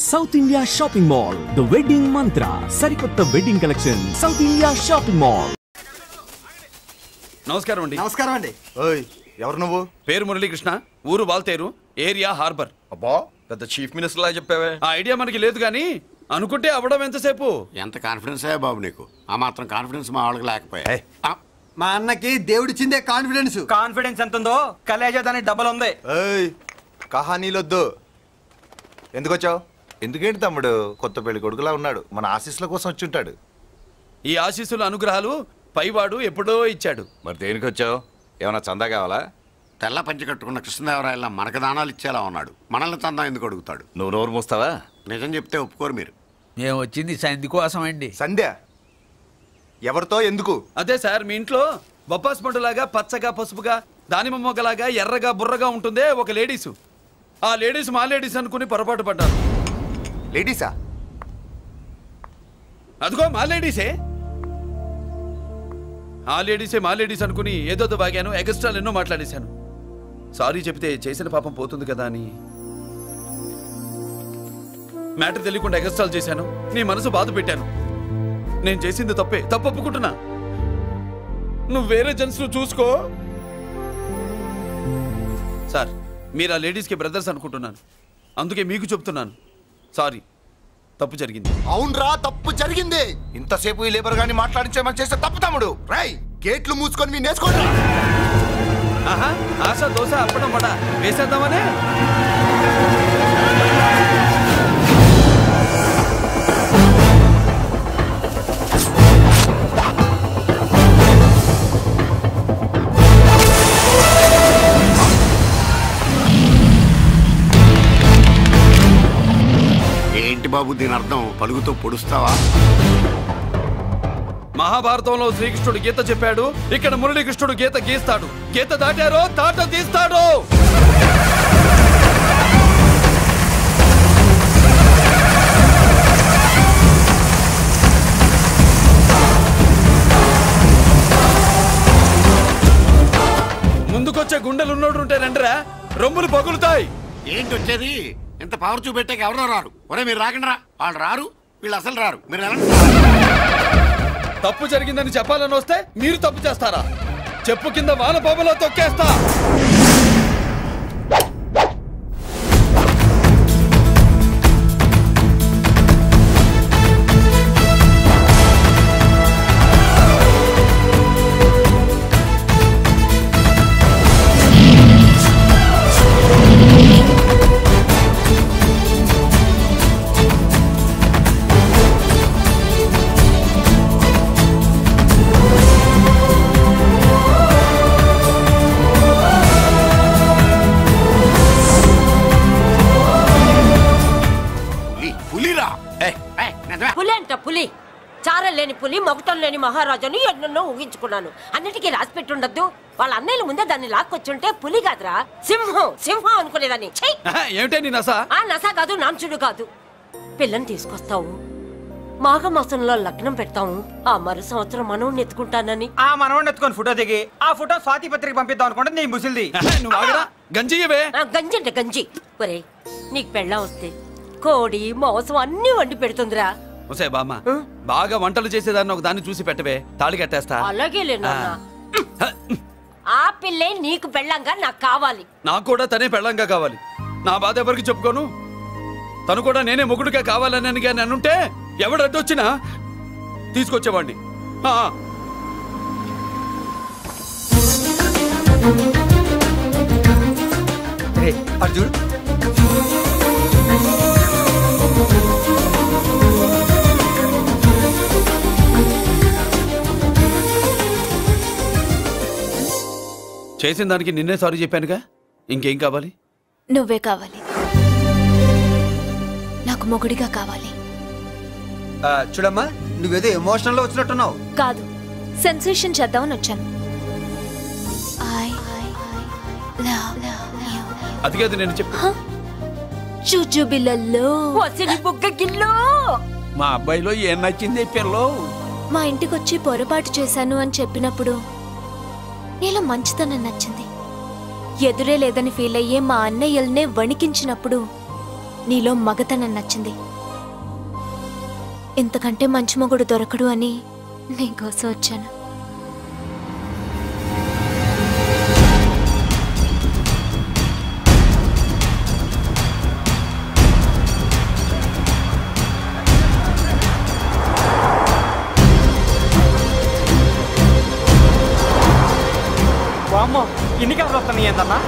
South India shopping mall the wedding మంత్ర సరికొత్త wedding collection south India shopping mall. నమస్కారం అండి. నమస్కారం అండి. ఓయ్ ఎవరు నువ్వు? పేరు మురళీకృష్ణ, ఊరు వాల్తేరు, ఏరియా హార్బర్. అబ్బా పెద్ద చీఫ్ మినిస్టర్ లా చెప్పావే. ఆ ఐడియా మనకి లేదు కానీ అనుకుంటే అవ్వడం ఎంతసేపు. ఎంత కాన్ఫిడెన్స్ అయ్యా బాబు నీకు? ఆ మాత్రం కాన్ఫిడెన్స్ మా వాళ్ళకి లేకపోయా? మా అన్నకి దేవుడిచ్చిందే కాన్ఫిడెన్స్. కాన్ఫిడెన్స్ ఎంత ఉందో కలేజా దానికి డబల్ ఉంది. ఏయ్ కహానీలొద్దు. ఎందుకు వచ్చావు? ఎందుకేంటి తమ్ముడు, కొత్త పెళ్లి కొడుకులా ఉన్నాడు, మన ఆశీస్సుల కోసం వచ్చి ఉంటాడు. ఈ ఆశీస్సుల అనుగ్రహాలు పైవాడు ఎప్పుడో ఇచ్చాడు. మరి దేనికి వచ్చావు? ఏమన్నా చందా కావాలా? తెల్ల పంచి కట్టుకున్న కృష్ణదేవరాయల మనకు దానాలు ఇచ్చేలా ఉన్నాడు, మనల్ని తందా ఎందుకు అడుగుతాడు? నువ్వు నోరు మూస్తావా? నిజం చెప్తే ఒప్పుకోరు మీరు. మేము వచ్చింది సంధి కోసం అండి. సంధ్య ఎవరితో ఎందుకు? అదే సార్, మీ ఇంట్లో బొప్పాస్ పండులాగా పచ్చగా పసుపుగా దానిమ్మ మొగ్గలాగా ఎర్రగా బుర్రగా ఉంటుందే ఒక లేడీసు. ఆ లేడీస్ మా లేడీస్ అనుకుని పొరపాటు పడ్డారు. లేడీసా? అదిగో మా లేడీసే. ఆ లేడీసే మా లేడీస్ అనుకుని ఏదో బాగాను, ఎగస్ట్రాలు ఎన్నో మాట్లాడేశాను. సారీ చెప్తే చేసిన పాపం పోతుంది కదా అని మ్యాటర్ తెలియకుండా ఎగస్ట్రాలు చేశాను. నీ మనసు బాధ పెట్టాను. నేను చేసింది తప్పే, తప్పు ఒప్పుకుంటున్నా. నువ్వు వేరే జెంట్స్ చూసుకో. సార్, మీరు ఆ లేడీస్కి బ్రదర్స్ అనుకుంటున్నాను, అందుకే మీకు చెప్తున్నాను. సారీ, తప్పు జరిగింది. అవునరా, తప్పు జరిగింది. ఇంతసేపు ఈ లేబర్ గాని మాట్లాడించేమని చేస్తే తప్పు తమ్ముడు. రై గేట్లు మూసుకొని మీ నేర్చుకోండి. ఆహా, ఆశ దోశ అప్పడం పడ వేసేద్దామనే. ఏంటి బాబు దీని అర్థం? పలుగుతో పొడుస్తావా? మహాభారతంలో శ్రీకృష్ణుడు గీత చెప్పాడు, ఇక్కడ మురళీకృష్ణుడు గీత గీస్తాడు. గీత దాటారో తాట తీస్తాడు. ముందుకొచ్చే గుండెలున్నోడు ఉంటే రండిరా, రొమ్ములు పగులుతాయి. ఏంటి వచ్చేది? ఇంత పవర్ చూపెట్టాక ఎవరో రారు. ఒరే మీరు రాకండి రా. వాళ్ళు రారు, వీళ్ళు అసలు రారు. మీరు వెళ్ళండి. తప్పు జరిగిందని చెప్పాలని వస్తే మీరు తప్పు చేస్తారా? చెప్పు కింద వాన బాబులో తొక్కేస్తా. పులి అంట పులి, చారం లేని పులి, మొగటం లేని మహారాజుని ఎన్నెన్నో ఊహించుకున్నాను. అన్నిటికీ రాసి పెట్టుండద్దు. వాళ్ళ అన్నయ్యల ముందే దాన్ని లాక్కొచ్చుంటే పులి కాదురా, సింహం సింహం అనుకునేదాన్ని. ఏమిటే నీ నస? ఆ నస కాదు, నాంచుడు కాదు. పిల్లని తీసుకొస్తావు, మాఘమాసంలో లగ్నం పెడతాము, ఆ మరు సంవత్సరం మనవుని ఎత్తుకుంటానని. ఆ మనవడిని ఎత్తుకొని ఫోటో దిగి ఆ ఫోటో స్వాతి పత్రిక పంపిద్దాం అనుకుంటే నీ ముసిల్ది. నువ్వు ఆగరా, గంజియవే. గంజి అంటే గంజి. ఒరే, నీకు పెళ్ళం వస్తే కోడి మాంసం అన్ని వండి పెడుతుందిరా. ఒసే బామ్మ, బాగా వంటలు చేసేదాన్ని ఒక దాన్ని చూసి పెట్టవే, తాళి కట్టేస్తా. అలాగే లేనా? ఆ పిల్లే నీకు పెళ్ళంగా నాకు కావాలి. నాకు కూడా తనే పెళ్ళంగా కావాలి. నా బాధ ఎవరికి చెప్పుకోను. తను కూడా నేనే మొగుడుగా కావాలని కానీ అనుంటే ఎవడు అడ్డొచ్చినా తీసుకొచ్చేవాడిని. అర్జున్ చేసిన దానికి నిన్నే సారీ చెప్పానుగా, ఇంకేం కావాలి? నువ్వే కావాలి, నాకు మొగుడిగా కావాలి. చూడమ్మా, నువ్వేదో ఎమోషనల్ లో వచ్చినట్టున్నావు. కాదు, సెన్సేషన్ చేద్దామని వచ్చాను. అది కాదు నేను చెప్పు. చుచుబిళ్ళల్లో మా అబ్బాయిలో ఏం నచ్చింది పిల్లో? మా ఇంటికొచ్చి పొరపాటు చేశాను అని చెప్పినప్పుడు నీలో మంచితనం నచ్చింది. ఎదురే లేదని ఫీల్ అయ్యే మా అన్నయ్యల్నే వణికించినప్పుడు నీలో మగతనం నచ్చింది. ఇంతకంటే మంచి మొగుడు దొరకడు అని నీకోసం వచ్చాను. వామ్మో, ఇన్ని కలర్ వస్తున్నాయి ఏందన్నా?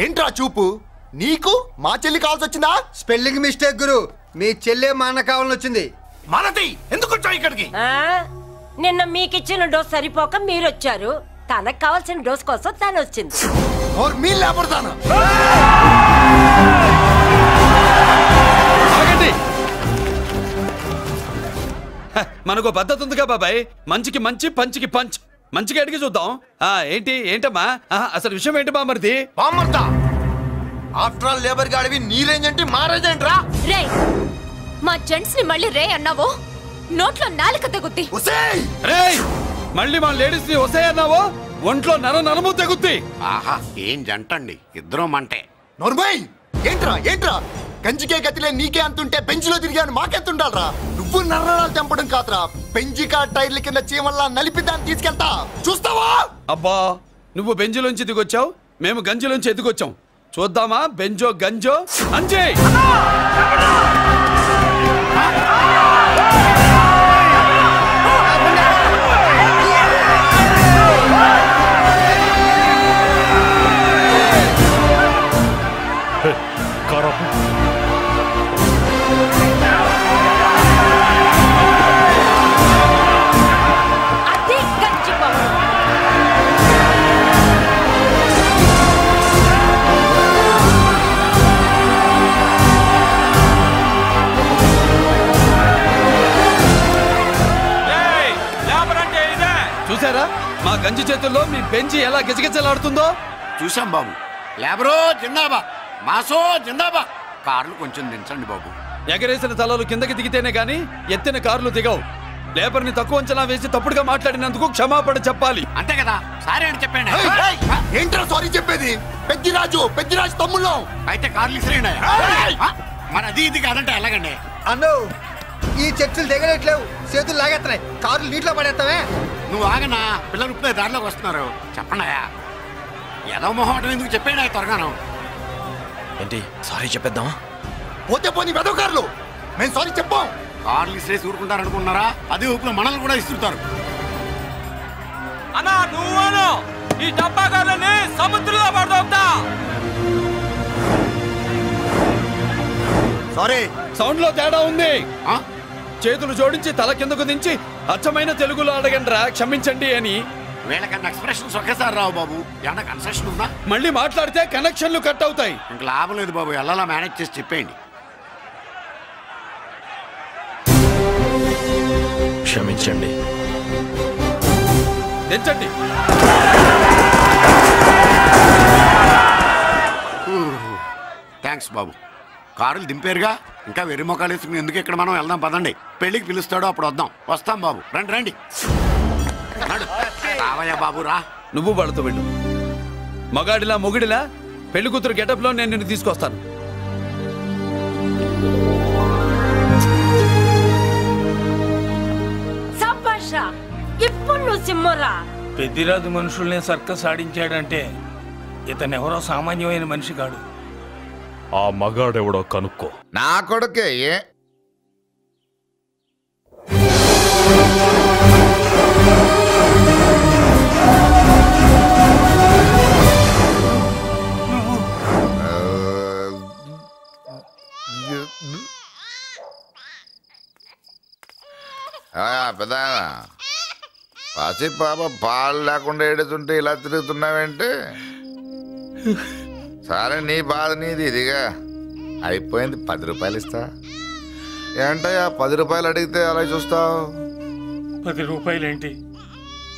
ఏంట్రా చూపు? నీకు మా చెల్లి కావాల్సి వచ్చిందా? స్పెల్లింగ్ మిస్టేక్ గురు. మీ చెల్లె మా అన్న కావాలని వచ్చింది. మనది ఎందుకు వచ్చావు ఇక్కడికి? నిన్న మీకిచ్చిన డోస్ సరిపోక మీరొచ్చారు. తనకు కావాల్సిన డోస్ కోసం తను వచ్చింది. మనకు పద్ధతి ఉందిగా బాబాయ్. మంచికి మంచి, పంచికి పంచ్. మంచిగా అడిగి చూద్దాం. ఏంటమ్మా అసలు విషయం ఏంటి బామర్ది? బామ్మర్దా, ఆఫ్టర్ ఆల్ లేబర్ గాడివి నీ రేంజ్ ఏంటి, మా రేంజ్ ఏంట్రా? రే, మా జెంట్స్ ని మళ్ళీ రే అన్నావో నోట్లో నాలుక తెగుద్ది. రేయ్, మళ్ళీ మా లేడీస్ ని వసే అన్నావో ఒంట్లో నరము తెగుద్ది. ఆహా, ఏం జంటండి, ఇద్దరం మంటే. నోర్మయ్, ఏంట్రా గంజికే గతిలే నీకే అంతుంటే బెంచ్లో తిరిగాను మాకెంతుండాలరా? నువ్వు నర్రాలు తెంపడం కాదురా, బెంజికా టైర్ల కింద చీమల్లా నలిపిదాన్ని తీసుకెళ్తా, చూస్తావా? అబ్బా, నువ్వు బెంజులోంచి దిగొచ్చావు, మేము గంజిలోంచి ఎదిగొచ్చాం. చూద్దామా బెంజో గంజో అంజే. చూసారా మా గంజి చేతుల్లో మీ బెంచి ఎలా గిజగిజలాడుతుందో? చూసాం బాబు. లేబరో జిందాబా, మాసో జిందాబా. కార్లు కొంచెం దించండి బాబు. ఎగరేసిన తలలు కిందకి దిగితేనే గాని ఎత్తిన కార్లు దిగవు. లేబర్ ని తక్కువ అంచనా వేసి తప్పుడుగా మాట్లాడినందుకు క్షమాపణ చెప్పాలి. అంతే కదా, సారీ అని చెప్పండి. ఏంట్రా సారీ చెప్పేది? పెద్దిరాజు తమ్ముళ్ళు అయితే కార్లు ఇసిరేయండి. మరి అది ఇది కాదంటే ఎలాగండి? అన్నో, ఈ చర్చలు దిగలేట్లేవు, చేతులు లాగేస్తున్నాయి, కార్లు నీటిలో పడేస్తావే. నువ్వు ఆగనా, పిల్లలు ఇప్పుడే దారిలోకి వస్తున్నారు. చెప్పండియా, ఏదో మొహం ఎందుకు చెప్పేనా త్వరగాను. ఏంటి సారీ చెప్పేద్దామా? పోతే పోనీ వెదవ కార్లు, మేము సారీ చెప్పాం. కార్లు ఇసిరేసి ఊరుకుంటారు అనుకున్నారా? అదే ఊపిలో మనల్ని కూడా ఇస్తుంటారు. అన్నా నువ్వు ఈ డబ్బా కార్లని సముద్రంలో పడతా. సారీ, సౌండ్ లో తేడా ఉంది. చేతులు జోడించి తల కిందకు దించి అచ్చమైన తెలుగులో అడగండిరా క్షమించండి అని. వీళ్ళకన్నా ఎక్స్ప్రెషన్స్ ఒకేసారి రావు బాబు. ఏమన్నా కన్సెషన్ ఉందా? మళ్ళీ మాట్లాడితే కనెక్షన్లు కట్ అవుతాయి. ఇంక లాభం లేదు బాబు, ఎలా మేనేజ్ చేసి చెప్పేయండి. క్షమించండి. దించండి. థ్యాంక్స్ బాబు. కారులు దింపారుగా, ఇంకా వెర్రి మొక్కలు వేసుకుని ఎందుకు ఇక్కడ మనం వెళ్దాం పదండి. పెళ్లికి పిలుస్తాడో అప్పుడు వద్దాం. వస్తాం బాబు, రండి రండి. రావయ్యా బాబు రా. నువ్వు వాళ్ళతో వెళ్ళు. మగాడిలా మొగుడిలా పెళ్లి కూతురు గెటప్ లో నేను నిన్ను తీసుకొస్తాను. ఇప్పుడు నువ్వు సింహరా. పెద్దిరాజు మనుషుల్ని సర్కస్ ఆడించాడంటే ఇతనెవరో సామాన్యమైన మనిషి కాడు. ఆ మగాడెవడో కనుక్కో. నా కొడుకే. పెద్ద పసి పాప పాలు లేకుండా ఏడుతుంటే ఇలా తిరుగుతున్నావేంటి? సరే నీ బాధ నీది, ఇదిగా అయిపోయింది, 10 రూపాయలు ఇస్తా. ఏంటయ్యా 10 రూపాయలు అడిగితే అలా చూస్తావు? 10 రూపాయలేంటి,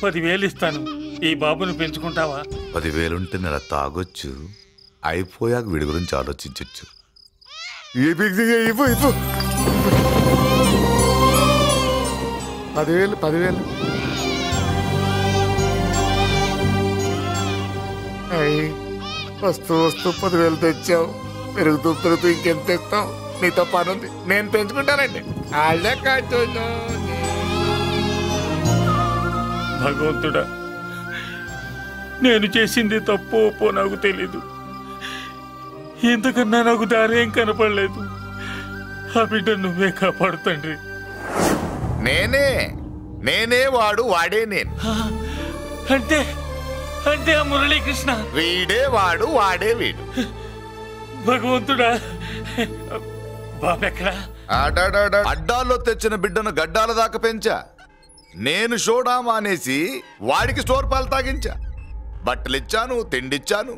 10,000 ఇస్తాను. ఈ బాబును పెంచుకుంటావా? 10,000 ఉంటే నెల తాగొచ్చు, అయిపోయాక వీడి గురించి ఆలోచించవచ్చు. 10,000 వస్తూ 10,000 తెచ్చావు. పెరుగుతూ ఇంకెంత తెస్తావు? నీతో పని ఉంది, నేను పెంచుకుంటానండి. భగవంతుడా, నేను చేసింది తప్పు ఒప్పో నాకు తెలీదు. ఇంతకన్నా నాకు దారేం కనపడలేదు. ఆ బిడ్డ నువ్వే కాపాడు తండ్రి. నేనే వాడు, వాడే నేను. అంటే అంటే ఆ మురళీకృష్ణ వీడే వాడు, వాడే వీడు. భగవంతుడా, బాబెక్కడా? అడ్డాల్లో తెచ్చిన బిడ్డను గడ్డాల దాకా పెంచా. నేను షోడా మానేసి వాడికి స్టోర్ పాలు తాగించా. బట్టలిచ్చాను, తిండిచ్చాను.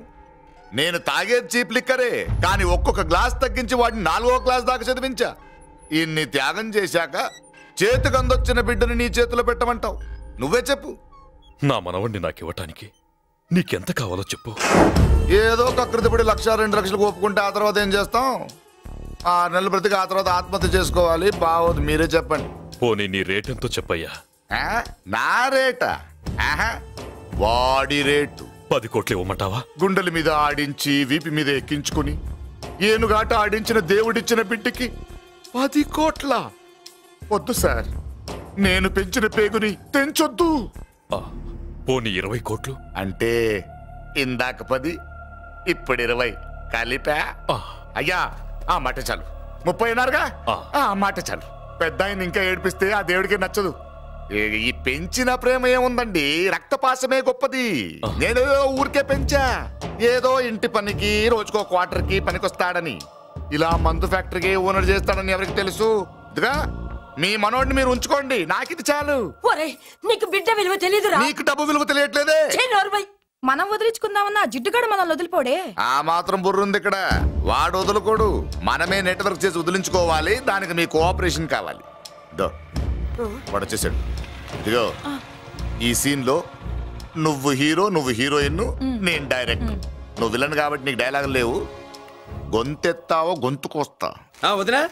నేను తాగేది చీప్ లిక్కరే, కానీ ఒక్కొక్క గ్లాస్ తగ్గించి వాడిని 4వ క్లాస్ దాకా చదివించా. ఇన్ని త్యాగం చేశాక చేతికి అందొచ్చిన బిడ్డను నీ చేతిలో పెట్టమంటావు? నువ్వే చెప్పు. నా మనవణ్ణి నాకివ్వటానికి నీకెంత కావాలో చెప్పు. ఏదో కకృతిపడి 1,00,000 2 లక్షలకు ఒప్పుకుంటే ఆ తర్వాత ఏం చేస్తాం? 6 నెలలు బ్రతికి ఆ తర్వాత ఆత్మహత్య చేసుకోవాలి. బావోదు, మీరే చెప్పండి. పోనీ నీ రేటెంతో చెప్పయ్యా. నా రేటా? వాడి రేటు 10 కోట్లు ఇవ్వమంటావా? గుండెల మీద ఆడించి వీపి మీద ఎక్కించుకుని ఏనుగాట ఆడించిన దేవుడిచ్చిన బిడ్డకి 10 కోట్ల? వద్దు సార్, నేను పెంచిన పేగుని తెంచొద్దు. పోనీ 20 కోట్లు? అంటే ఇందాక 10, ఇప్పుడు 20 కలిపా? అయ్యా ఆ మాట చాలు. 30 అన్నారుగా, ఆ మాట చాలు. పెద్ద ఆయన ఇంకా ఏడిపిస్తే ఆ దేవుడికి నచ్చదు. ఈ పెంచిన ప్రేమ ఏముందండి, రక్తపాసమే గొప్పది. నేను ఊరికే పెంచా, ఏదో ఇంటి పనికి రోజుకో క్వార్టర్కి పనికొస్తాడని. ఇలా మందు ఫ్యాక్టరీకి ఓనర్ చేస్తాడని ఎవరికి తెలుసు? ఇదిగా మీ మనోడిని మీరు ఉంచుకోండి, నాకిది చాలు. నీకు బిడ్డ విలువ తెలీదురా? నీకు డబ్బు విలువ తెలియట్లేదే. మనం వదిలించుకుందామన్నా జిడ్డుగాడు మనల్ని వదిలిపోడే. ఆ మాత్రం బుర్రుంది ఇక్కడ. వాడు వదులుకోడు, మనమే నెట్వర్క్ చేసి వదిలించుకోవాలి. దానికి మీ కోఆపరేషన్ కావాలి. వాడు వచ్చేసాడు. ఇదిగో ఈ సీన్ లో నువ్వు హీరో, నువ్వు హీరోయిన్, నేను డైరెక్టర్. నువ్వు విలన్ కాబట్టి నీకు డైలాగులు లేవు. గొంతెత్తావో గొంతుకొస్తా. వదినా,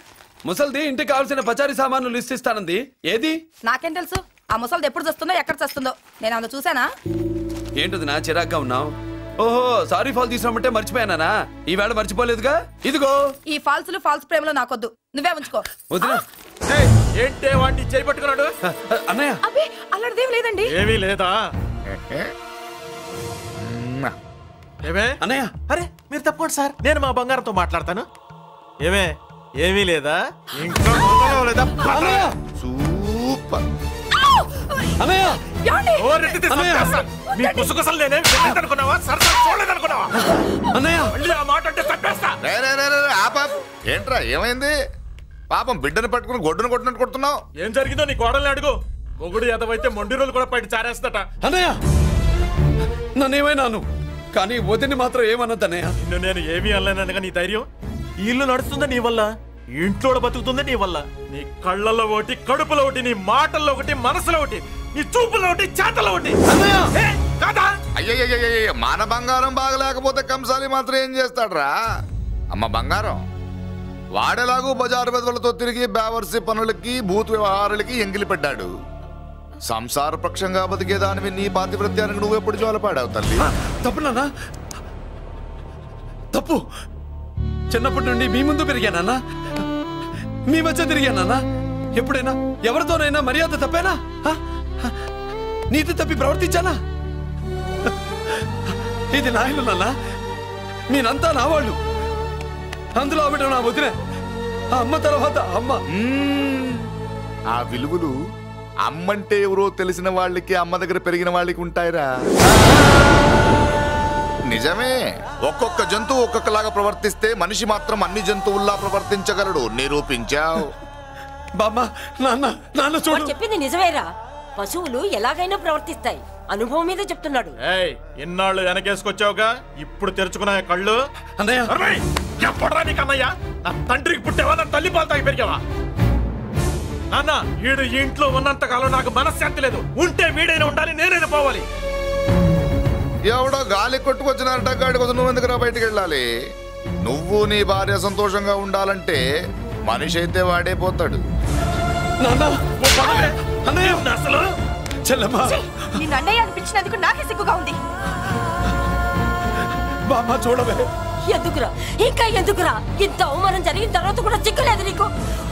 ముసల్ది ఇంటికి కావాల్సిన పచారీ సామాన్లు లిస్ట్ ఇస్తానంది. ఏది? నాకేం తెలుసు? ఆ ముసలిది ఎప్పుడు చస్తుందో ఎక్కడ చస్తుందో నేను అందులో చూసానా? ఏంటది నా చిరాగ్గా ఉన్నావు? ఓహో, సారీ ఫాల్ తీసుకురామంటే మర్చిపోయానా? ఈవేళ మర్చిపోలేదుగా. ఇదిగో ఈ ఫాల్స్ ప్రేమలో నాకొద్దు, నువ్వే ఉంచుకో. వదినా, ఏంటే వాడిని చేయి పట్టుకున్నాడు? అన్నయ్య, అబ్బే అలాంటిదేం లేదండి. ఏమీ లేదా? ఏమే అన్నయ్య? అరే మీరు తప్పకుండా సార్, నేను మా బంగారంతో మాట్లాడతాను. ఏమే ఏమీ లేదా? ఇంకా లేదా? సూపర్ అన్నయ్య, మీ పుసుకొసలు నేనేం అనుకున్నావా? సరదా చూడలేదనుకున్నావా? అన్నయ్య, మళ్ళీ ఆ మాట అంటే తప్పేస్తా. ఏంట్రా ఏమైంది? పాపం బిడ్డను పట్టుకుని గొడ్డును కొట్టినట్టు కొడుతున్నావు. ఏం జరిగిందో నీ కోడల్ని అడుగు. మొగుడు ఎదవైతే మొండి రోజులు కూడా బయట చారేస్తట. అన్నయ్య, నన్నేమైనాను కానీ వదిని మాత్రం ఏమన్నదన్నయ్య? నిన్ను నేను ఏమీ అనలేనగా నీ ధైర్యం. ఈ ఇల్లు నడుస్తుందా నీ వల్ల, ఇంట్లో బతుకుతుందా నీ వల్ల. నీ కళ్ళల్లో ఒకటి, కడుపులో ఒకటి, నీ మాటల్లో ఒకటి, మనసులో ఒకటి, నీ చూపులో ఒకటి, చేతల్లో ఒకటి. అయ్యయ్యయ్య, మన బంగారం బాగలేకపోతే కంసాలి మాత్రం ఏం చేస్తాడ్రా? అమ్మ బంగారం వాడేలాగూ బజారు బెదవులతో తిరిగి బేవర్సి పనులకి, భూత్ వ్యవహారాలకి ఎంగిలి పడ్డాడు. సంసార పక్షంగా బతికేదానివి నీ పాతివృత్యానికి నువ్వెప్పుడు జోలపాడావు తల్లి? తప్పు నాన్న, తప్పు. చిన్నప్పటి నుండి మీ ముందు పెరిగానన్నా, మీ మధ్య తిరిగానన్నా. ఎప్పుడైనా ఎవరితోనైనా మర్యాద తప్పేనా? నీతి తప్పి ప్రవర్తించానా? ఇది నా ఇల్లు నాన్న, నేనంతా నా వాళ్ళు. అందులో ఆవిడ నా వదిన, ఆ అమ్మ తర్వాత అమ్మ. ఆ విలువలు అమ్మంటే ఎవరో తెలిసిన వాళ్ళకి, అమ్మ దగ్గర పెరిగిన వాళ్ళకి ఉంటాయిరా. నిజమే, ఒక్కొక్క జంతువు ఒక్కొక్కలాగా ప్రవర్తిస్తే మనిషి మాత్రం అన్ని జంతువుల్లా ప్రవర్తించగలడు. నిరూపించావు. బామ్మ, నాన్న, నాన్న చూడు, చెప్పింది నిజమేరా. పశువులు ఎలాగైనా ప్రవర్తిస్తాయి, అనుభవం మీద చెప్తున్నాడు. ఎన్నాళ్ళు వెనకేసుకొచ్చావుగా, ఇప్పుడు తెరుచుకున్నా కళ్ళు. అన్నయ్య, ఎప్పుడరా నీకు అన్నయ్య? నా తండ్రికి పుట్టావా? నా తల్లి పాలు తాగి పెరిగావా? నాన్న, వీడు ఇంట్లో ఉన్నంత కాలం నాకు మనశ్శాంతి లేదు. ఉంటే వీడైనా ఉండాలి, నేనైనా పోవాలి. ఎవడో గాలి కొట్టుకొచ్చినారట గాడి కోసం నువ్వు ఎందుకురా బయటికి వెళ్ళాలి? నువ్వు నీ భార్య సంతోషంగా ఉండాలంటే మనిషి అయితే వాడే పోతాడు. అసలు చెల్లమ్మా, నిన్ను అన్నయ్య అనిపించినందుకు నాకే సిగ్గుగా ఉంది. బామ్మ చూడవే. ఎందుకురా, ఇంకా ఎందుకురా? ఇంత అవమానం జరిగిన తర్వాత కూడా చిక్కలేదు నీకు?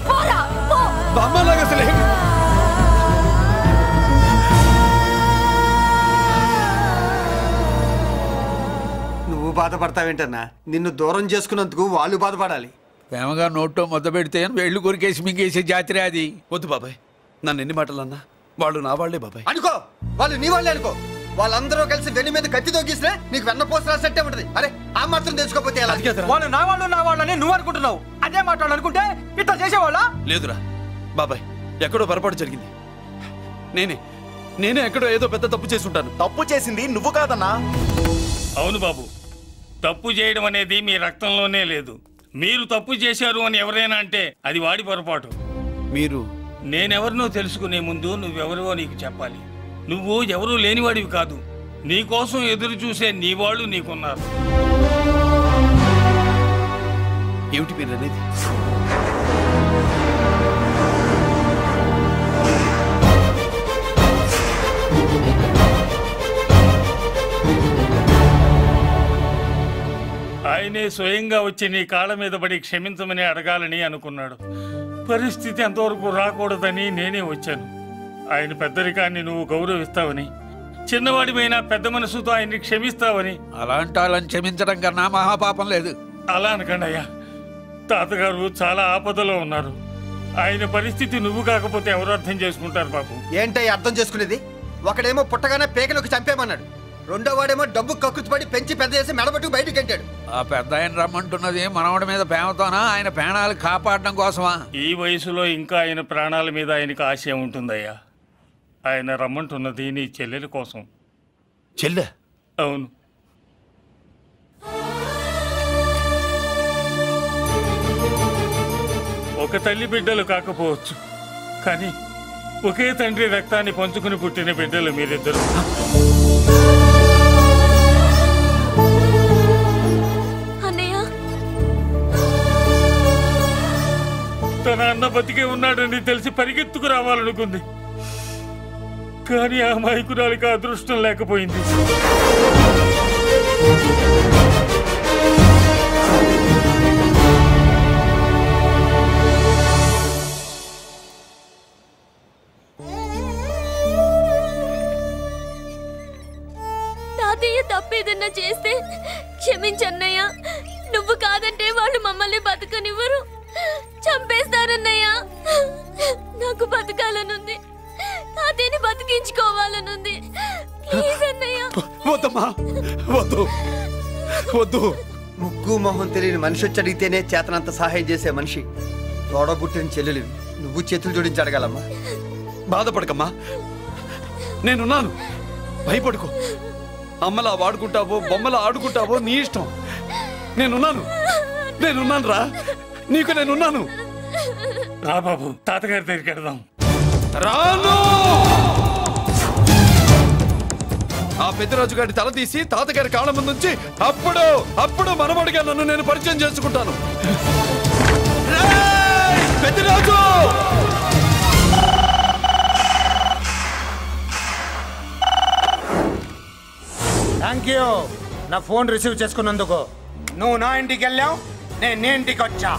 పోరా, పో. బామ్మలాగా అసలే నువ్వు బాధపడతావేంటన్నా? నిన్ను దూరం చేసుకున్నందుకు వాళ్ళు బాధపడాలి. ప్రేమగా నోట్లో మొద్ద పెడితే వేళ్ళు కొరికేసి మింగేసే జాతర అది. వద్దు బాబాయ్, నన్ను ఎన్ని మాటలు అన్నా వాళ్ళు నా వాళ్లే బాబాయ్. అనుకో, వాళ్ళు నీ వాళ్ళే అనుకో. వాళ్ళందరూ కలిసి వెన్ను మీద కత్తి తొగిసినా నీకు వెన్నపోస రాసట్టే ఉంటది. అరే ఆ మాత్రం తెలుసుకోకపోతే ఎలా? వాళ్ళు నా వాళ్ళని నువ్వు అనుకుంటున్నావు. అదే మాట్లాడాలనుకుంటే ఇట్లా చేసేవాళ్ళ? లేదురా బాబాయ్, ఎక్కడో పొరపాటు జరిగింది. నేనే ఎక్కడో ఏదో పెద్ద తప్పు చేసి ఉంటాను. తప్పు చేసింది నువ్వు కాదన్నా. అవును బాబు, తప్పు చేయడం అనేది మీ రక్తంలోనే లేదు. మీరు తప్పు చేశారు అని ఎవరైనా అంటే అది వాడి పొరపాటు. మీరు నేనెవరినో తెలుసుకునే ముందు నువ్వెవరివో నీకు చెప్పాలి. నువ్వు ఎవరూ లేనివాడివి కాదు. నీకోసం ఎదురు చూసే నీ వాళ్ళు నీకున్నారు. ఏమిటి మీరు అనేది? ఆయనే స్వయంగా వచ్చి నీ కాళ్ళ మీద పడి క్షమించమని అడగాలని అనుకున్నాడు. పరిస్థితి అంతవరకు రాకూడదని నేనే వచ్చాను. ఆయన పెద్దరికాన్ని నువ్వు గౌరవిస్తావని, చిన్నవాడిపైన పెద్ద మనసుతో ఆయన్ని క్షమిస్తావని. అలాంటి వాళ్ళని క్షమించడం కన్నా మహాపాపం లేదు. అలా అనకండి అయ్యా. తాతగారు చాలా ఆపదలో ఉన్నారు. ఆయన పరిస్థితి నువ్వు కాకపోతే ఎవరు అర్థం చేసుకుంటారు బాబు? ఏంటయ్య అర్థం చేసుకునేది? ఒకడేమో పుట్టగానే పేకలోకి చంపేమన్నాడు, రెండో వాడేమో డబ్బు కక్కుతుపడి పెంచి పెద్ద చేసి మెడబట్టుకు బయటికి గంటాడు. ఆ పెద్ద ఆయన రమ్మంటున్నది మనవడి మీద ప్రేమతోనా, ఆయన ప్రాణాలు కాపాడడం కోసమా? ఈ వయసులో ఇంకా ఆయన ప్రాణాల మీద ఆయనకు ఆశ ఉంటుందయ్యా. ఆయన రమ్మంటున్నది నీ చెల్లెల కోసం. చెల్లె? అవును. ఒక తల్లి బిడ్డలు కాకపోవచ్చు, కానీ ఒకే తండ్రి రక్తాన్ని పంచుకుని పుట్టిన బిడ్డలు మీరిద్దరు. తన అన్న బతికే ఉన్నాడని తెలిసి పరిగెత్తుకు రావాలనుకుంది, కానీ ఆ అమాయకురాలికి అదృష్టం లేకపోయింది. తాతయ్య తప్పేదన్నా చేస్తే క్షమించన్నయ్య. నువ్వు కాదంటే వాళ్ళు మమ్మల్ని బతకనివ్వరు, చంపేస్తారన్నయ్యా. నాకు బతకాలనుంది, తాతయ్యని బతికించుకోవాలనుంది. ప్లీజ్ అన్నయ్య. వద్దమ్మా, వద్దు వద్దు. ముగ్గు మొహం తెలియని మనిషి వచ్చి అడిగితేనే చేతనంత సహాయం చేసే మనిషి తోడబుట్టిన చెల్లెలు నువ్వు చేతులు జోడించి అడగాలమ్మా. బాధపడకమ్మా, నేనున్నాను. భయపడుకో. అమ్మలా వాడుకుంటావో బొమ్మలా ఆడుకుంటావో నీ ఇష్టం. నేనున్నాను రా, నీకు నేనున్నాను. రా బాబు, తాతగారి దగ్గరికి వెళ్దాం. రాను. ఆ పెద్దరాజు గారి తల తీసి తాతగారి కాళ్ళ ముందు నుంచి అప్పుడు మనమడిగా నన్ను నేను పరిచయం చేసుకుంటాను. పెద్దరాజు! థ్యాంక్ యూ నా ఫోన్ రిసీవ్ చేసుకున్నందుకు. నువ్వు నా ఇంటికి వెళ్ళావు, నేను నీ ఇంటికి వచ్చా.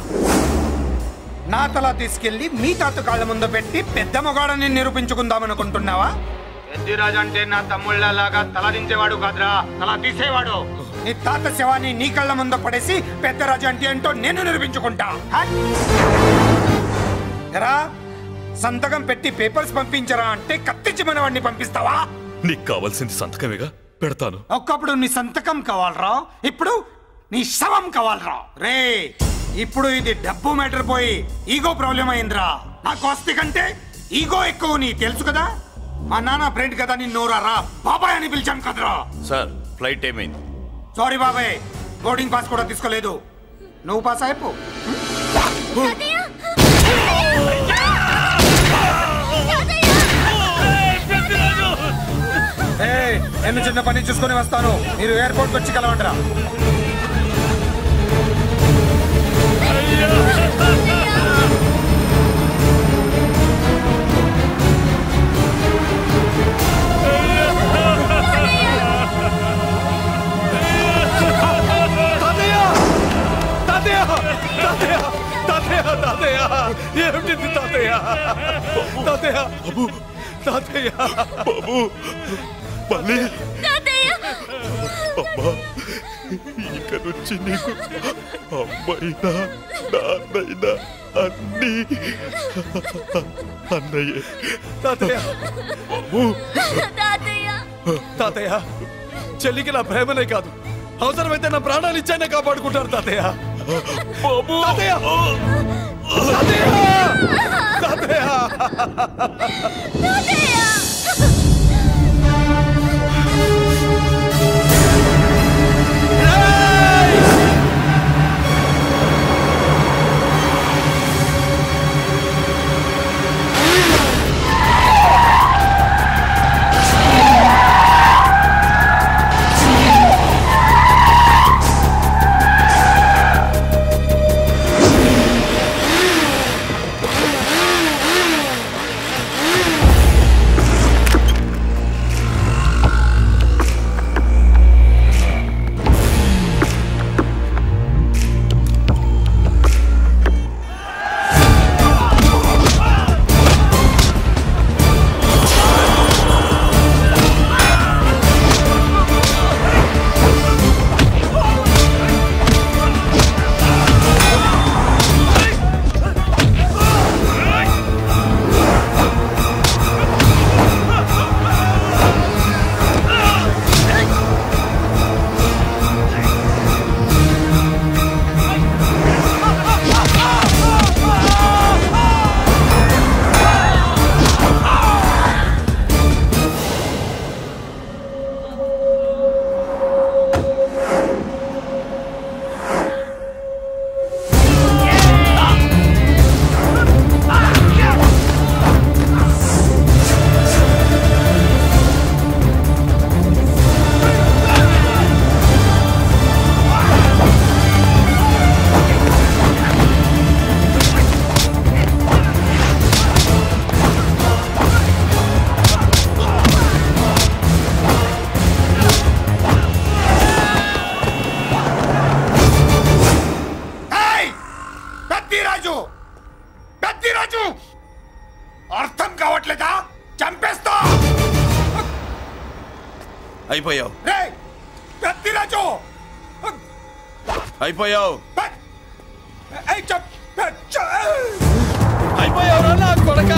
నా తల తీసుకెళ్లి మీ తాత కాళ్ళ ముందు పెట్టి పెద్ద మొగాడని నిరూపించుకుందామనుకుంటున్నావా? పెద్దిరాజు అంటే నా తమ్ముళ్ళలాగా తల దించేవాడు కాదురా, తల తీసేవాడు. నీ తాత శవాన్ని నీ కళ్ళ ముందు పడేసి పెద్దరాజు అంటే ఏంటో నేను నిరూపించుకుంటా. ఎరా, సంతకం పెట్టి పేపర్స్ పంపించరా అంటే కత్తించి మనవాడిని పంపిస్తావా? నీకు కావాల్సింది సంతకమేగా, పెడతాను. ఒక్కప్పుడు నీ సంతకం కావాలరా, ఇప్పుడు నీ శవం కావాలరా. రే, ఇప్పుడు ఇది డబ్బు మ్యాటర్ పోయి ఈగో ప్రాబ్లం అయిందిరా. నాకు ఆస్తి కంటే ఈగో ఎక్కువ, నీ తెలుసు కదా. మా నాన్న ఫ్రెండ్ కదా, నిన్ను రా బాబాయ్ అని పిలిచాను కదరా. సార్, ఫ్లైట్ ఏమైంది? సారీ బాబాయ్, బోర్డింగ్ పాస్ కూడా తీసుకోలేదు. నువ్వు పాస్ అయిపో. నేను చిన్న పని చూసుకొని వస్తాను, మీరు ఎయిర్పోర్ట్ వచ్చి కలవండిరా. ఏమిటి తాతయ్య? తాతయ్య బాబు, తాతయ్య బాబు, మళ్ళీ అమ్మా, ఇక నుంచి నీకు అమ్మైనా నాన్నైనా అన్నీ అన్నయ్యే. తాతయ్య బాబు, తాతయ్య చెల్లికి నా ప్రేమనే కాదు, అవసరమైతే నా ప్రాణాలు ఇచ్చానే కాపాడుకుంటారు తాతయ్య. బాబు, తాతయ్య తాతయ్య తాతయ్య అర్థం కావట్లేదా? చంపేస్తా. అయిపోయావు, పెద్దిరాజు అయిపోయావు, అయిపోయావు నా కొడక.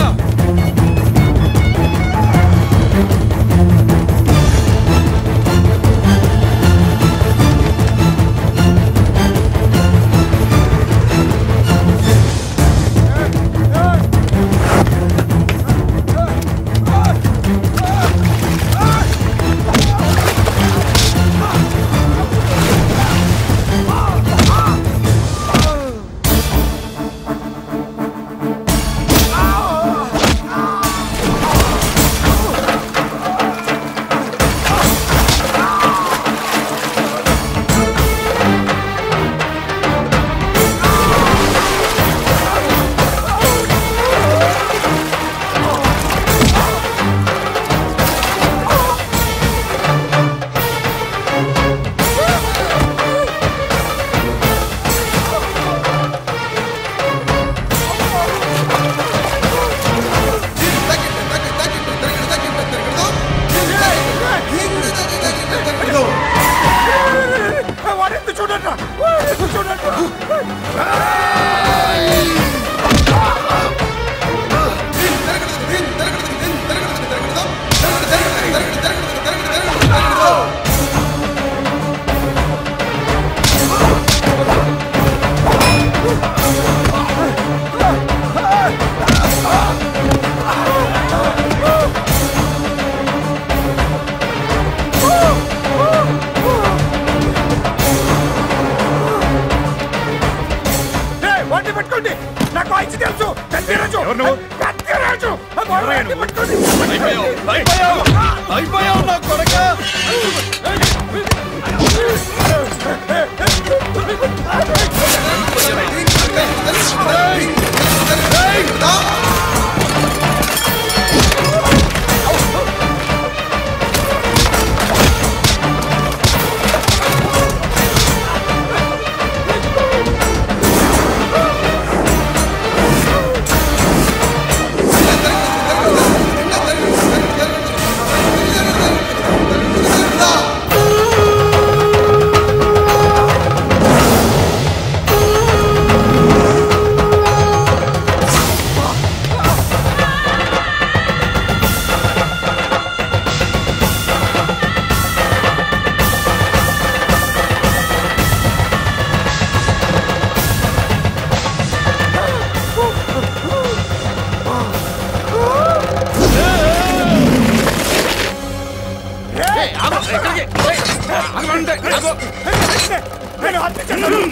అయిపోయావు నా కొడక.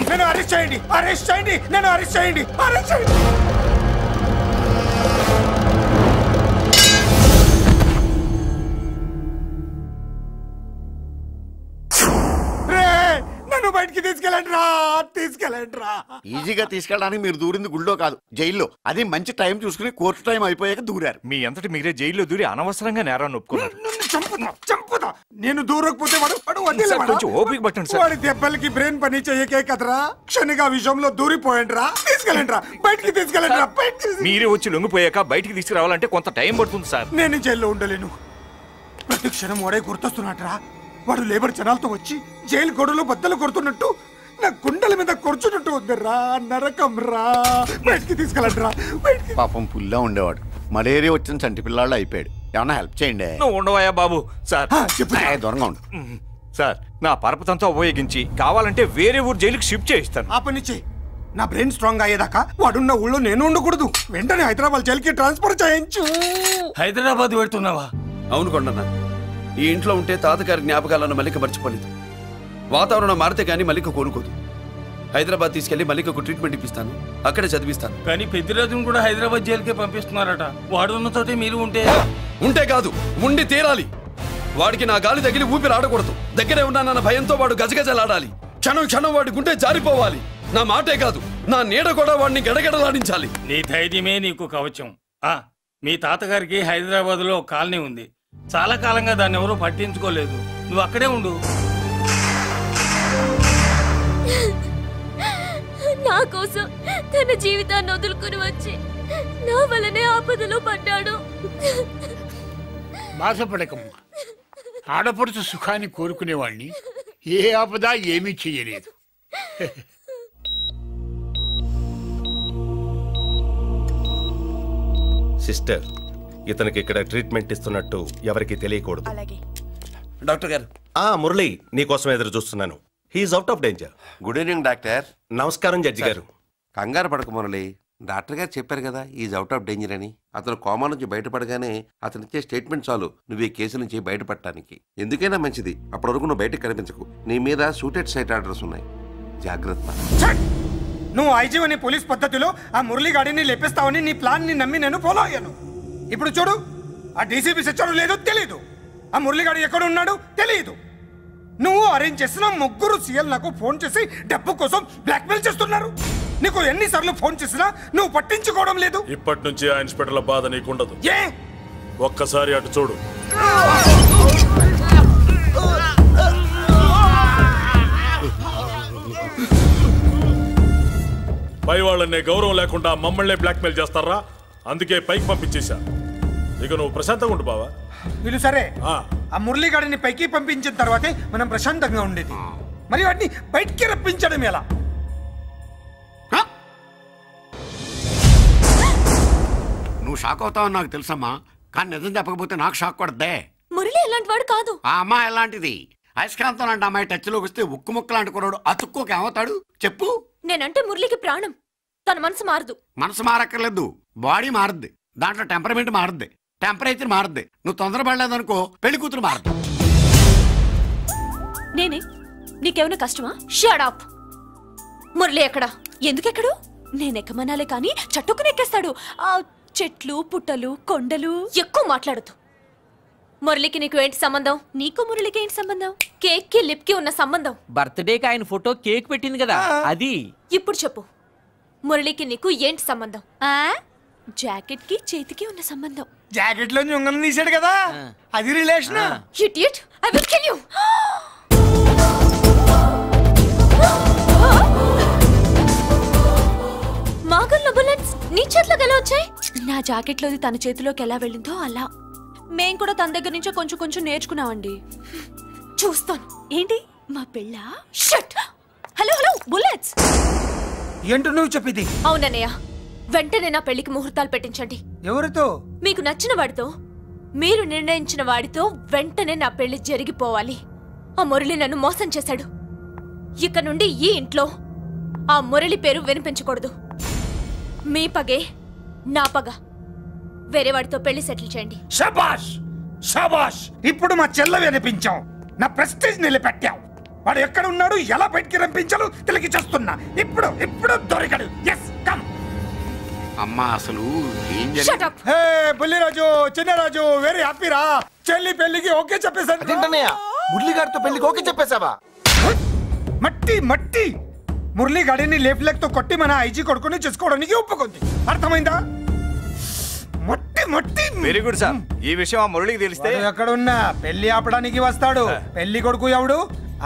నన్ను అరెస్ట్ చేయండి, అరెస్ట్ చేయండి, నన్ను అరెస్ట్ చేయండి, అరెస్ట్ చేయండి. నన్ను బయటికి తీసుకెళ్ళండి రా, తీసుకెళ్ళండి రా. ఈజీగా తీసుకెళ్ళడానికి మీరు దూరింది గుళ్ళో కాదు, జైల్లో. అది మంచి టైం చూసుకుని కోర్టు టైం అయిపోయాక దూరారు. మీ అంతటి మీరే జైల్లో దూరి అనవసరంగా నేరాన్ని ఒప్పుకున్నారు. చంపుదా నేను దూరకపోతే ఓపిక పట్టండి సార్. వాడి దెబ్బలకి బ్రెయిన్ పని చెయ్యకే కదరా, క్షణిగా విషయంలో దూరిపోయండి రా. తీసుకెళ్ళండి రా, బయటికి తీసుకెళ్ళండి రా. మీరే వచ్చి లొంగిపోయాక బయటికి తీసుకురావాలంటే కొంత టైం పడుతుంది సార్. నేను జైల్లో ఉండలేను. ప్రతి క్షణం వాడే గుర్తొస్తున్నట్రా. వాడు లేబర్ జనాలతో వచ్చి జైలు గొడవలు బద్దలు కొడుతున్నట్టు నా గుండెల మీద కొడుచున్నట్టు ఉందిరా. నరకం రా, బయటికి తీసుకెళ్ళండి రా. పాపం పుల్లా ఉండేవాడు, మలేరియా వచ్చిన చంటి పిల్లాళ్ళు అయిపోయాడు. ఏమన్నా హెల్ప్ చేయండి. నువ్వు ఉండవయ్యా బాబు. సార్ దూరంగా ఉండు సార్. నా పరపతంతో ఉపయోగించి కావాలంటే వేరే ఊరు జైలుకి షిఫ్ట్ చేయిస్తాను. ఆ పని చెయ్యి. నా బ్రెయిన్ స్ట్రాంగ్ అయ్యేదాకా వాడున్న ఊళ్ళో నేను ఉండకూడదు. వెంటనే హైదరాబాద్ జైలుకి ట్రాన్స్ఫర్ చేయించు. హైదరాబాద్ పెడుతున్నావా? అవును కొండన్న, ఈ ఇంట్లో ఉంటే తాతగారి జ్ఞాపకాలను మల్లిక మర్చిపోలేదు. వాతావరణం మారితే కానీ మల్లిక కోలుకోదు. హైదరాబాద్ తీసుకెళ్లి మల్లికకు ట్రీట్మెంట్ ఇప్పిస్తాను, అక్కడే చదివిస్తాను. కానీ పెద్దిరాజును కూడా హైదరాబాద్ జైలుకే పంపిస్తున్నారట. వాడు ఉన్న తోటి మీరు ఉంటే కాదు, ఉండి తీరాలి. వాడికి నా గాలి తగిలి ఊపిరి ఆడకూడదు. దగ్గరే ఉన్నానన్న భయంతో వాడు గజగజలాడాలి. క్షణం క్షణం వాడి గుంటే జారిపోవాలి. నా మాటే కాదు, నా నీడ కూడా వాడిని గడగడలాడించాలి. నీ ధైర్యమే నీకు కవచం. మీ తాతగారికి హైదరాబాద్ లో కాలనీ ఉంది. చాలా కాలంగా దాన్ని ఎవరూ పట్టించుకోలేదు. నువ్వు అక్కడే ఉండు. నా కోసం తన జీవితాన్ని వదులుకుని వచ్చి నా వల్లనే ఆపదలో పడ్డాడు. బాధపడకమ్మా. ఆడపడుచు సుఖాన్ని కోరుకునేవాణ్ణి ఏ ఆపద ఏమీ చెయ్యలేదు. సిస్టర్, ఇతనికి ఇక్కడ ట్రీట్మెంట్ ఇస్తున్నట్టు ఎవరికి తెలియకూడదు. డాక్టర్ గారు. మురళి, నీకోసం ఎదురు చూస్తున్నాను. He is out of danger. Good evening doctor. నమస్కారం జడ్జి గారు. కంగారు పడక మురళి, డాక్టర్ గారు చెప్పారు కదా ఈజ్ అవుట్ ఆఫ్ డేంజర్ అని. అతను కోమా నుంచి బయటపడగానే అతను ఇచ్చే స్టేట్మెంట్ చాలు నువ్వు ఈ కేసు నుంచి బయటపడటానికి. ఎందుకైనా మంచిది, అప్పటి వరకు నువ్వు బయటకు కనిపించకు. నీ మీద షూటెడ్ సైట్ ఆర్డర్స్ ఉన్నాయి, జాగ్రత్త. నువ్వు ఐజీవని పోలీస్ పద్ధతిలో ఆ మురళి గాడిని లేపేస్తావని నీ ప్లాన్ ని నమ్మి నేను ఫాలో అయ్యాను. ఇప్పుడు చూడు, ఆ డీసీపీ సచ్చాడు లేదో తెలియదు, ఆ మురళిగాడు ఎక్కడ ఉన్నాడు తెలియదు. నువ్వు అరేంజ్ చేసిన ముగ్గురు సీఎల్ నాకు ఫోన్ చేసి డబ్బు కోసం బ్లాక్మెయిల్ చేస్తున్నారు. నీకు ఎన్నిసార్లు ఫోన్ చేసినా నువ్వు పట్టించుకోవడం లేదు. ఇప్పటి నుంచి ఆ ఇన్స్పెక్టర్ల బాధ నీకుండదు. ఏ ఒక్కసారి అటు చూడు. పై వాళ్ళనే గౌరవం లేకుండా మమ్మల్ని బ్లాక్మెయిల్ చేస్తారా? అందుకే పైకి పంపించేశా. ఇక నువ్వు ప్రశాంతంగా ఉండు బావా. వీళ్ళు సరే, ఆ మురళిగాడిని పైకి పంపించిన తర్వాతే మనం ప్రశాంతంగా ఉండేది. మరి వాటిని బయటికి రప్పించడం ఎలా? నువ్వు షాక్ అవుతావని నాకు తెలుసమ్మా, కానీ నిజం చెప్పకపోతే నాకు షాక్ కొడద్దే. మురళి ఎలాంటి వాడు కాదు. ఆ అమ్మాయి ఎలాంటిది? అయస్కాంతం లాంటి అమ్మాయి టచ్లోకి వస్తే ఉక్కు ముక్క లాంటి కుర్రాడు అతుక్కోకి ఏమవుతాడు చెప్పు. నేనంటే మురళికి ప్రాణం. తన మనసు మారదు. మనసు మారక్కర్లేదు, బాడీ మారుద్ది. దాంట్లో టెంపరమెంట్ మారుద్ది, టెంపరేచర్ మారుద్ది. నువ్వు తొందరపడలేదనుకో పెళ్లి కూతురు మారుద్ది. నేనే నీకేమైనా కష్టమా? Shut up. మురళి ఎక్కడా? ఎందుకెక్కడు? నేనెక్కమనాలే కానీ చట్టుకుని ఎక్కేస్తాడు. ఆ చెట్లు పుట్టలు కొండలు. ఎక్కువ మాట్లాడదు. మురళికి నీకు ఏంటి సంబంధం? నీకు మురళికి ఏంటి సంబంధం? కేక్ కి లిప్ కి ఉన్న సంబంధం. బర్త్డేకి ఆయన ఫోటో కేక్ పెట్టింది కదా అది. ఇప్పుడు చెప్పు, మురళికి నీకు ఏంటి సంబంధం? జాకెట్ కి చేతికి ఉన్న సంబంధం. జాకెట్ లో ఉంగరం తీసాడు కదా, అది relation. Idiot, I will kill you. మాగల్లో బుల్లెట్స్ నీ చేతిలోకి ఎలా వచ్చాయి? నా జాకెట్ లోది తన చేతిలోకి ఎలా వెళ్ళిందో అలా. మేం కూడా తన దగ్గర నుంచే కొంచెం కొంచెం నేర్చుకున్నామండి. చూస్తాను. ఏంటి మా పెళ్ళ? షట్. Hello hello bullets. ఏంటో నువ్వు చెప్పింది? అవునన్నయ్య, వెంటనే నా పెళ్లికి ముహూర్తాలు పెట్టించండి. ఎవరితో? మీకు నచ్చిన వాడితో, మీరు నిర్ణయించిన వాడితో వెంటనే నా పెళ్లి జరిగిపోవాలి. ఆ మురళి నన్ను మోసం చేశాడు. ఇక నుండి ఈ ఇంట్లో ఆ మురళి పేరు వినిపించకూడదు. మీ పగే నా పగ. వేరే వాడితో పెళ్లి సెటిల్ చేయండి. శబాష్ శబాష్. ఇప్పుడు మా చెల్ల వినిపించాం, నా ప్రెస్టీజ్ నిలబెట్టాం. వాడు ఎక్కడ ఉన్నాడు, ఎలా బయటికి రంపించాలో తెలికి చేస్తున్నా. ఇప్పుడు ఇప్పుడు దొరికాడు. Yes come. అమ్మా అసలు ఏం Shut up. Hey Bulliraju, Chinnaraju, very happy రా. చెల్లి పెళ్లికి ఓకే చెప్పేశాను. మురళిగాడితో పెళ్లికి ఓకే చెప్పేశావా? మట్టి మట్టి. మురళిగాడిని లేఫ్ లెగ్ తో కొట్టి మన ఐజీ కొడుకుని చేసుకోవడానికి ఒప్పుకుంది. అర్థమైందా? మట్టి మట్టి. Very good sir. ఈ విషయం ఆ మురళికి తెలిస్తే ఎక్కడ ఉన్నా పెళ్లి ఆపడానికి వస్తాడు. పెళ్లి కొడుకు ఎవడు?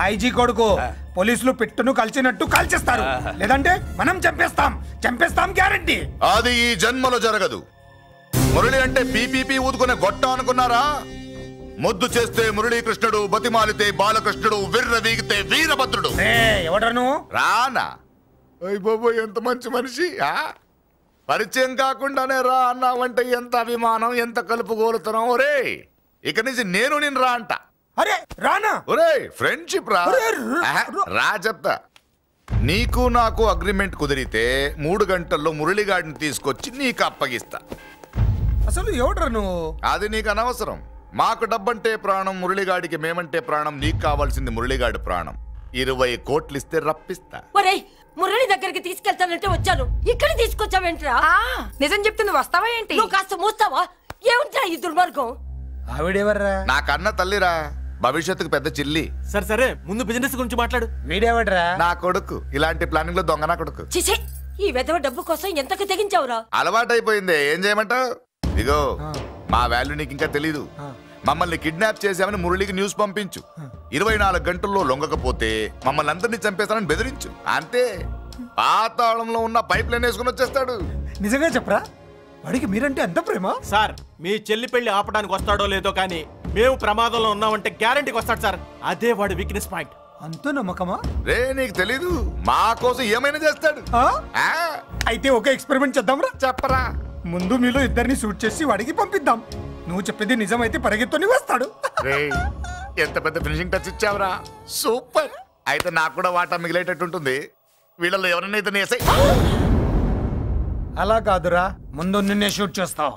ఐజీ కొడుకు. పోలీసులు పిట్టును కలిసినట్టు కాల్చేస్తారు, లేదంటే మనం చంపేస్తాం. చంపేస్తాం గ్యారంటీ. అది ఈ జన్మలో జరగదు. మురళి అంటే పీపీపీ ఊదుకునే గొట్ట అనుకున్నారా? ముద్దు చేస్తే మురళీకృష్ణుడు, బతిమాలితే బాలకృష్ణుడు, విర్ర వీగితే వీరభద్రుడు. ఎవడను? రానా? అయ్య బాబు, ఎంత మంచి మనిషి. పరిచయం కాకుండానే రా అన్నావంటే ఎంత అభిమానం, ఎంత కలుపుగోలుతున్నావు. ఒరే ఇక నుంచి నేను నిన్ను రా అంట. అరే రానా? ఒరే ఫ్రెండ్షిప్ రా. రా చెప్తా. నీకు నాకు అగ్రిమెంట్ కుదిరితే 3 గంటల్లో మురళిగాడిని తీసుకొచ్చి నీకు అప్పగిస్తా. అసలు ఎవడ్రా నువ్వు? అది నీకు అనవసరం. మాకు డబ్బంటే ప్రాణం, మురళిగాడికి మేమంటే ప్రాణం. నీకు కావాల్సింది మురళిగాడి ప్రాణం. 20 కోట్లు ఇస్తే రప్పిస్తా. ఒరేయ్, మురళి దగ్గరికి తీసుకెళ్తానంటే వచ్చాను, ఇక్కడ తీసుకొచ్చావేంట్రా? నిజం చెప్తే నువ్వు వస్తావా ఏంటి? నువ్వు కాస్త మూస్తావా? ఏమిట్రా ఈ దుర్మార్గం? ఆవిడెవర్రా? నా కన్న తల్లిరా, భవిష్యత్తుకు పెద్ద చిల్లి. సరే సరే, ముందు బిజినెస్ గురించి మాట్లాడు. వీడేవడ్రా? నా కొడుకు. ఇలాంటి ప్లానింగ్ లో దొంగ నా కొడుకు. చిచే, ఈ వెధవ డబ్బు కోసం ఎంతకు తెగించావురా? అలవాటైపోయింది, ఏం చేయమంటావు? ఇదిగో మా వాల్యూ నీకు ఇంకా తెలీదు. మమ్మల్ని కిడ్నాప్ చేశామని మురళికి న్యూస్ పంపించు. 24 గంటల్లో లొంగకపోతే మమ్మల్ని అందరినీ చంపేస్తానని బెదిరించు. అంతే. పాతాళంలో ఉన్న పైప్ లైన్ వేసుకుని వచ్చేస్తాడు. నిజంగా చెప్పరా? వాడికి మీరంటే ఎంత ప్రేమ? సార్, మీ చెల్లి పెళ్లి ఆపడానికి వస్తాడో లేదో కానీ మేము ప్రమాదంలో ఉన్నామంటే గ్యారంటీకి వస్తాడు సార్. అదే వాడి వీక్నెస్ పాయింట్. అంత నమ్మకమా? రే నీకు తెలీదు, మా కోసం ఏమైనా చేస్తాడు. అయితే ఒక ఎక్స్పెరిమెంట్ చేద్దాంరా. చెప్పరా. ముందు మీలో ఇద్దరిని షూట్ చేసి వాడికి పంపిద్దాం. నువ్వు చెప్పేది నిజమైతే పరిగెత్తుని వస్తాడు. ఎంత పెద్ద ఫినిషింగ్ టచ్ ఇచ్చావురా. సూపర్. అయితే నాకు కూడా వాటా మిగిలేటట్టు ఉంటుంది. వీళ్ళలో ఎవరైనా ఇతను వేసాయి. అలా కాదురా, ముందు నిన్నే షూట్ చేస్తావు.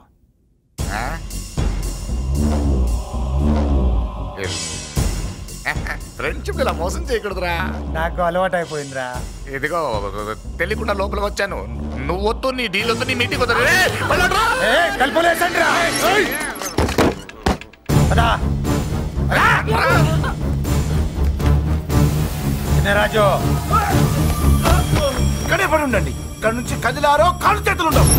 ఫ్రెండ్షిప్ ఇలా మోసం చేయకూడదురా. నాకు అలవాటు అయిపోయిందిరా. ఇదిగో తెలియకుండా లోపలికి వచ్చాను. నువ్వు వద్దు, నీ డీల్ వద్దు, నీ మీటింగ్ వద్దు. రాజు ఇక్కడే పడి ఉండండి. ఇక్కడ నుంచి కదిలారో కాళ్ళు చేతులు ఉండవు.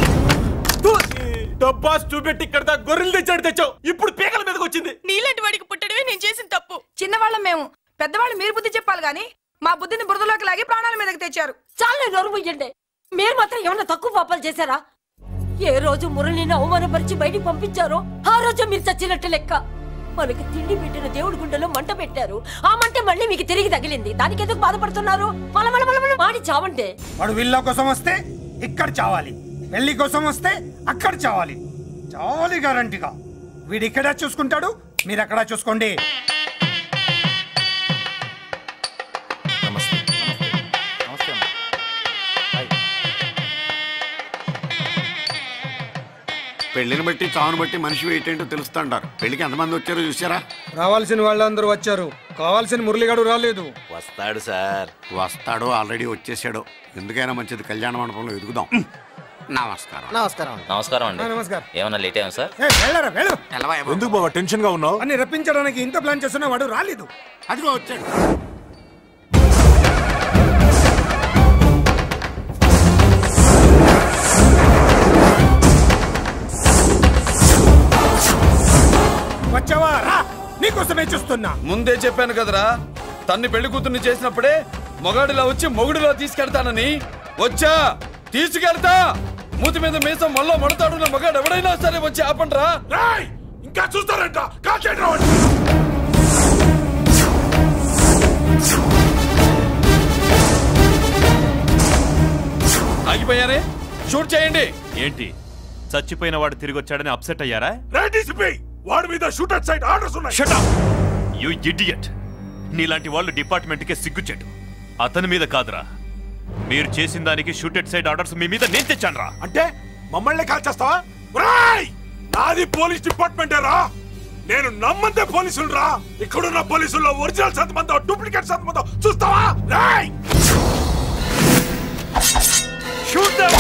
డబ్బా చూపెట్టి ఇక్కడ దాకా గొర్రెలు తెచ్చావు. ఇప్పుడు పీకల మీదకి వచ్చింది. నీలాంటి వాడికి పుట్టడమే నేను చేసిన తప్పు. చిన్నవాళ్ళం మేము, పెద్దవాళ్ళు మీరు బుద్ధి చెప్పాలి గాని మా బుద్ధిని బురదలోకి లాగి ప్రాణాల మీదకి తెచ్చారు. చాలా నోరు ముయ్యండి. మీరు మాత్రం ఏమన్నా తక్కువ పాపాలు చేశారా? ఏ రోజు మురళిని అవమానపరిచి బయటికి పంపించారో ఆ రోజు మీరు చచ్చినట్టు లెక్క. మనకి తిండి పెట్టిన దేవుడి గుండెలో మంట పెట్టారు. ఆ మంట మళ్ళీ మీకు తిరిగి తగిలింది. దానికి ఎందుకు బాధపడుతున్నారు? మాడి చావంటే. వాడు విల్లా కోసం వస్తే ఇక్కడ చావాలి, పెళ్లి కోసం వస్తే అక్కడ చావాలి. చావాలి గ్యారంటీగా. వీడు ఇక్కడ చూసుకుంటాడు, మీరు అక్కడ చూసుకోండి. పెళ్లిని బట్టి చావును బట్టి మనిషి ఏంటో తెలుస్తుంటారు. పెళ్లికి ఎంతమంది వచ్చారో చూసారా? రావాల్సిన వాళ్ళందరూ వచ్చారు, కావాల్సిన మురళిగాడు రాలేదు. వస్తాడు సార్, వస్తాడు. ఆల్రెడీ వచ్చేసాడు. ఎందుకైనా మంచిది కళ్యాణ మండపంలో ఎదుగుదాం. నమస్కారం. నమస్కారం. నమస్కారం అండి. నమస్కారం. ఏమన్నా లేట్ అయ్యాం సార్? ఎందుకు బాబా టెన్షన్ గా ఉన్నావు? అన్ని రప్పించడానికి ఇంత ప్లాన్ చేస్తున్నా వాడు రాలేదు. అదిగో వచ్చాడు. వచ్చావా? రా, నీకోసమే చూస్తున్నా. ముందే చెప్పాను కదరా, తన్ని పెళ్లి కూతుర్ని చేసినప్పుడే మొగాడిలా వచ్చి మొగుడిలో తీసుకెళ్తానని. వచ్చా, తీసుకెళ్తా. మూతి మీద మీసం మళ్ళా మడతాడున్న మగాడు ఎవడైనా సరే వచ్చి ఆపండ్రా. ఇంకా చూస్తారంట. ఆగిపోయారే, షూట్ చేయండి. ఏంటి చచ్చిపోయిన వాడు తిరిగి వచ్చాడని అప్సెట్ అయ్యారా? వాడి మీద షూటర్ సైడ్ ఆర్డర్స్ ఉన్నాయి. Shut up you idiot. నీలాంటి వాళ్ళు డిపార్ట్మెంట్ కే సిగ్గుచెట్టు. అతని మీద కాదురా, మీరు చేసిన దానికి షూటెడ్ సైడ్ ఆర్డర్స్ మీ మీద నేను తెచ్చాను రా. అంటే మమ్మల్ని కాల్ చేస్తావా? నాది పోలీస్ డిపార్ట్మెంటే రా. నేను నమ్మంతే పోలీసులు రా. ఇక్కడున్న పోలీసుల్లో ఒరిజినల్ సత్మంతో డూప్లికేట్ సత్మంతో చూస్తావా? Shoot them.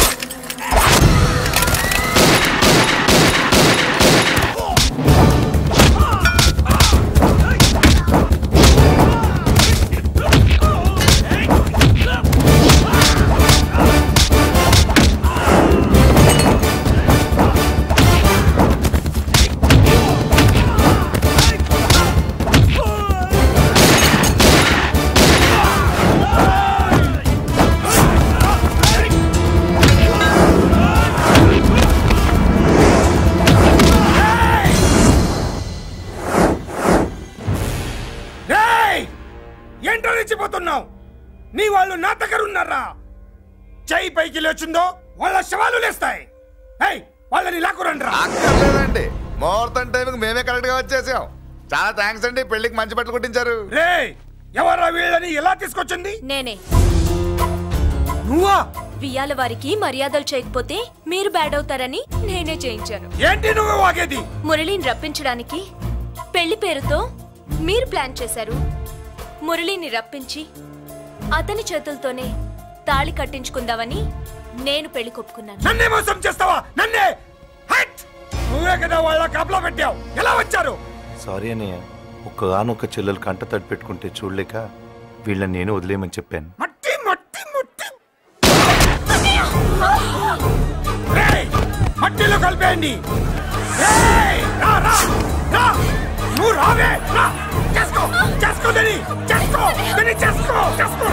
నీ వాళ్ళు నా దగ్గర ఉన్నారా? చెయ్యి పైకి లేచుందో వాళ్ళ శవాలు లేస్తాయి. వాళ్ళని లాక్కురండి రా. అక్కర్లేదండి, ముహూర్తం టైంకి మేమే కరెక్ట్ గా వచ్చేసాం. చాలా థ్యాంక్స్ అండి, పెళ్లికి మంచి బట్టలు కుట్టించారు. రే, ఎవరా వీళ్ళని ఎలా తీసుకొచ్చింది? నేనే. నువ్వా? వియ్యాల వారికి మర్యాదలు చేయకపోతే మీరు బ్యాడ్ అవుతారని నేనే చేయించాను. ఏంటి నువ్వు వాగేది? మురళిని రప్పించడానికి పెళ్లి పేరుతో మీరు ప్లాన్ చేశారు. మురళిని రప్పించి అతని చేతులతోనే తాళి కట్టించుకుందామని నేను పెళ్లి కొప్పుకున్నాను. నన్నే మోసం చేస్తావా? నన్నే? నువ్వే కదా వాళ్ళ కాపలా పెట్టావు. ఎలా వచ్చారు? సారీ అన్నయ్య, ఒక్కగానొక్క చెల్లెలు కంట తడి పెట్టుకుంటే చూడలేక వీళ్ళని నేను వదిలేయమని చెప్పాను. మట్టి మట్టి మట్టి మట్టిలో కలిపేయండి. నువ్వు రావే. చేసుకో చేసుకో దని చేసుకో దని చేసుకో చేసుకో.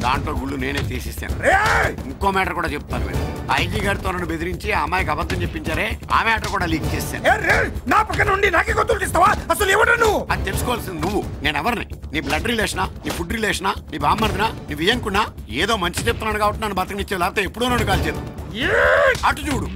దాంట్లో గుళ్ళు నేనే తీసిస్తాను. ఇంకో మ్యాటర్ కూడా చెప్తాను. ఐజీ గారితో నన్ను బెదిరించి ఆ అమ్మాయికి అబద్ధం చెప్పించారే, ఆ మ్యాటర్ కూడా లీక్ చేస్తాను. నా పక్కన నుండి నాకే గొంతులు తీస్తావా? అసలు ఎవరు నువ్వు? అది తెలుసుకోవాల్సింది నువ్వు. నేను ఎవరిని? నీ బ్లడ్ రిలేషనా, నీ ఫుడ్ రిలేషనా, నీ బామ్మర్దినా, నీ వియ్యంకున్నా? ఏదో మంచి చెప్తున్నాను కాబట్టి నన్ను బతకనిచ్చే, లేకపోతే ఎప్పుడో నన్ను కాల్చేది. అటు చూడు.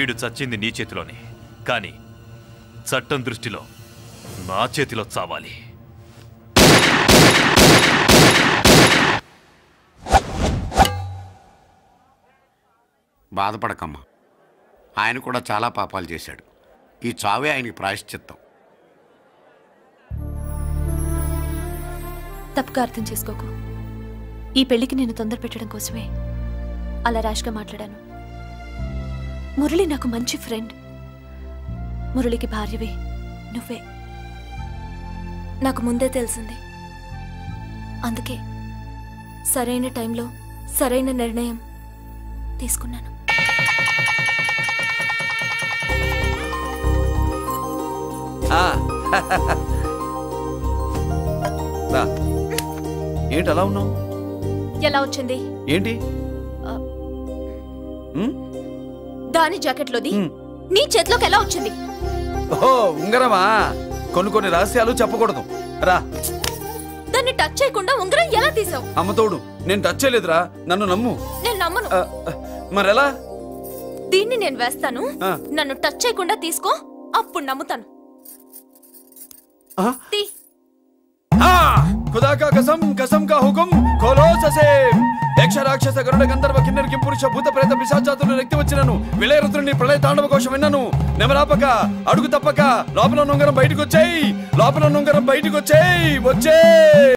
వీడు చచ్చింది నీ చేతిలోనే, కానీ చట్టం దృష్టిలో నా చేతిలో చావాలి. బాధపడకమ్మా, ఆయన కూడా చాలా పాపాలు చేశాడు. ఈ చావే ఆయనకి ప్రాయశ్చిత్తం. తప్పుగా అర్థం చేసుకోకు. ఈ పెళ్లికి నేను తొందర పెట్టడం కోసమే అలా ర్యాష్గా మాట్లాడాను. మురళి నాకు మంచి ఫ్రెండ్. మురళికి భార్యవి నువ్వే. నాకు ముందే తెలిసింది. అందుకే సరైన టైంలో సరైన నిర్ణయం తీసుకున్నాను. ఏంటి అలా ఉన్నావు? ఎలా వచ్చింది? ఏంటి? దాని జాకెట్లోది నీ చేతిలోకి ఎలా వచ్చింది? ఓహో, ఉంగరమా? కొన్ని రహస్యాలు చెప్పకూడదు. రా. దాన్ని టచ్ చేయకుండా ఉంగరం ఎలా తీసావు? అమ్మతోడు, నేను టచ్ చేయలేదురా, నన్ను నమ్ము. నేను నమ్మను. మరెలా? దీన్ని నేను వేస్తాను, నన్ను టచ్ చేయకుండా తీసుకో, అప్పుడు నమ్ముతాను. खुदा का कसम, कसम का हुकुम, खोलो ससे. యక్ష రాక్షస గరుడ గంధర్వ కిన్నెర కింపురుష భూత ప్రేత పిశాచాతులు రెక్తి వచ్చినను విలయరుద్రుని ప్రళయ తాండవ కోశం విన్నను. నెమరాపక అడుగు తప్పక లోపల నుంగరం బయటకు వచ్చేయి, లోపల నుంగరం బయటకు వచ్చేయి.